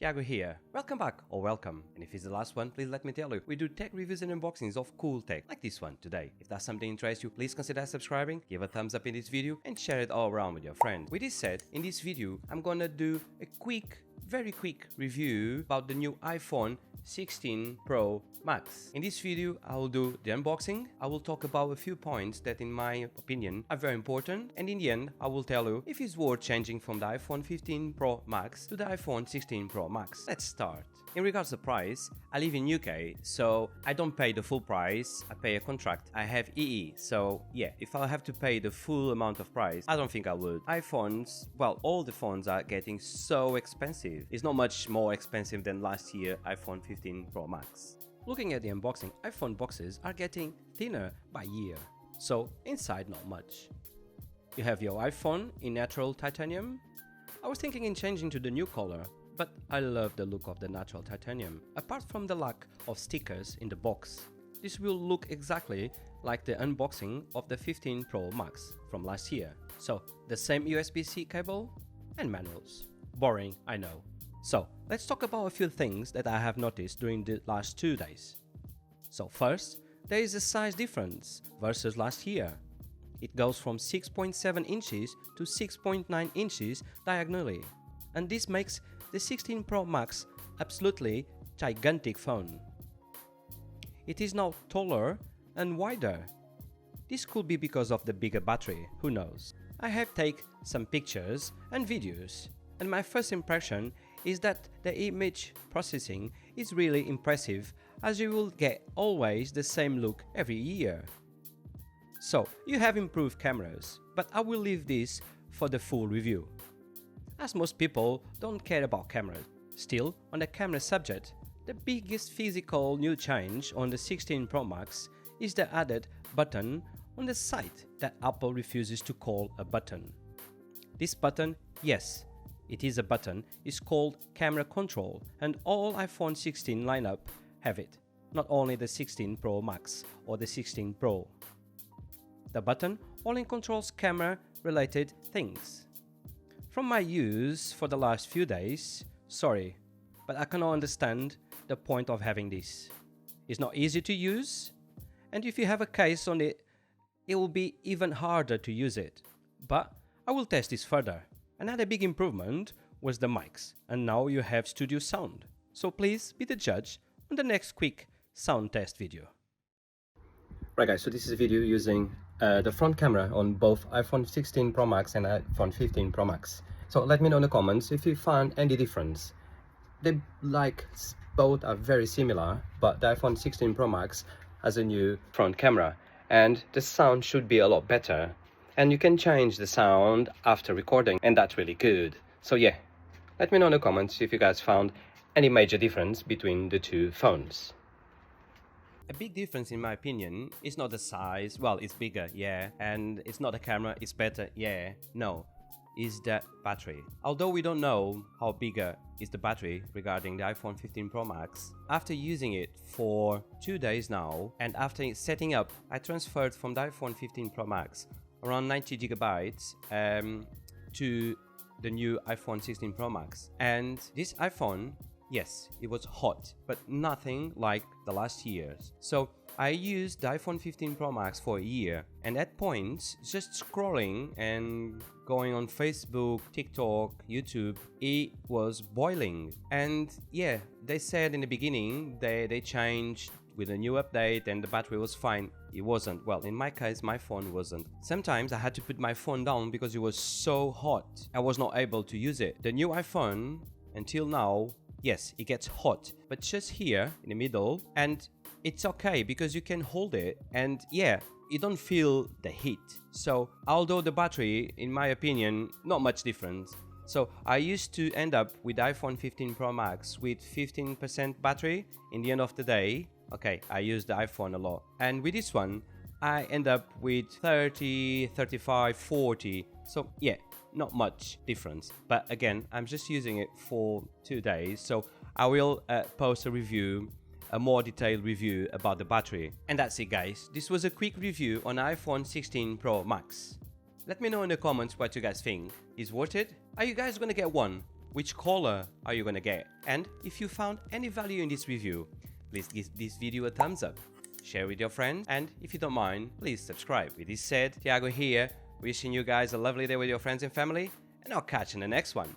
Tiago here. Welcome back or welcome. And if it's the last one, please let me tell you, we do tech reviews and unboxings of cool tech, like this one today. If that's something interests you, please consider subscribing, give a thumbs up in this video and share it all around with your friends. With this said, in this video, I'm gonna do a very quick review about the new iPhone 16 Pro Max. In this video, I will do the unboxing, I will talk about a few points that in my opinion are very important, and in the end, I will tell you if it's worth changing from the iPhone 15 Pro Max to the iPhone 16 Pro Max. Let's start. In regards to price, I live in UK, so I don't pay the full price, I pay a contract. I have EE, so yeah, if I have to pay the full amount of price, I don't think I would. iPhones, well, all the phones are getting so expensive. It's not much more expensive than last year iPhone 15 Pro Max. Looking at the unboxing, iPhone boxes are getting thinner by year, so inside not much. You have your iPhone in natural titanium. I was thinking in changing to the new color, but I love the look of the natural titanium. Apart from the lack of stickers in the box, this will look exactly like the unboxing of the 15 Pro Max from last year. So, the same USB-C cable and manuals. Boring, I know. So, let's talk about a few things that I have noticed during the last 2 days. So first, there is a size difference versus last year. It goes from 6.7 inches to 6.9 inches diagonally. And this makes the 16 Pro Max absolutely gigantic phone. It is now taller and wider. This could be because of the bigger battery, who knows. I have taken some pictures and videos, and my first impression is that the image processing is really impressive, as you will get always the same look every year. So, you have improved cameras, but I will leave this for the full review, as most people don't care about cameras. Still, on the camera subject, the biggest physical new change on the 16 Pro Max is the added button on the side that Apple refuses to call a button. This button, yes, it is a button, is called Camera Control, and all iPhone 16 lineup have it, not only the 16 Pro Max or the 16 Pro. The button only controls camera-related things. From my use for the last few days, sorry, but I cannot understand the point of having this. It's not easy to use, and if you have a case on it, it will be even harder to use it. But I will test this further. Another big improvement was the mics, and now you have studio sound. So please be the judge on the next quick sound test video. Right guys, so this is a video using the front camera on both iPhone 16 Pro Max and iPhone 15 Pro Max. So let me know in the comments if you found any difference. Both are very similar, but the iPhone 16 Pro Max has a new front camera and the sound should be a lot better. And you can change the sound after recording, and that's really good. So yeah, let me know in the comments if you guys found any major difference between the two phones. A big difference in my opinion is not the size, well, it's bigger, yeah, and it's not the camera, it's better, yeah, no, is the battery. Although we don't know how bigger is the battery regarding the iPhone 15 Pro Max, after using it for 2 days now, and after setting up, I transferred from the iPhone 15 Pro Max around 90 gigabytes to the new iPhone 16 Pro Max. And this iPhone, yes, it was hot, but nothing like the last years. So I used the iPhone 15 Pro Max for a year, and at points, just scrolling and going on Facebook, TikTok, YouTube, it was boiling. And yeah, they said in the beginning they changed with a new update and the battery was fine. It wasn't. Well, in my case, my phone wasn't. Sometimes I had to put my phone down because it was so hot. I was not able to use it. The new iPhone, until now, yes, it gets hot, but just here in the middle, and it's okay because you can hold it and yeah, you don't feel the heat. So although the battery, in my opinion, not much difference. So I used to end up with iPhone 15 Pro Max with 15% battery in the end of the day. Okay, I use the iPhone a lot. And with this one, I end up with 30, 35, 40. So yeah, not much difference. But again, I'm just using it for 2 days. So I will post a review, a more detailed review about the battery. And that's it guys. This was a quick review on iPhone 16 Pro Max. Let me know in the comments what you guys think. Is worth it? Are you guys gonna get one? which color are you gonna get. And if you found any value in this review, please give this video a thumbs up, share with your friends, and if you don't mind, please subscribe. With this said, Thiago here, wishing you guys a lovely day with your friends and family, and I'll catch you in the next one.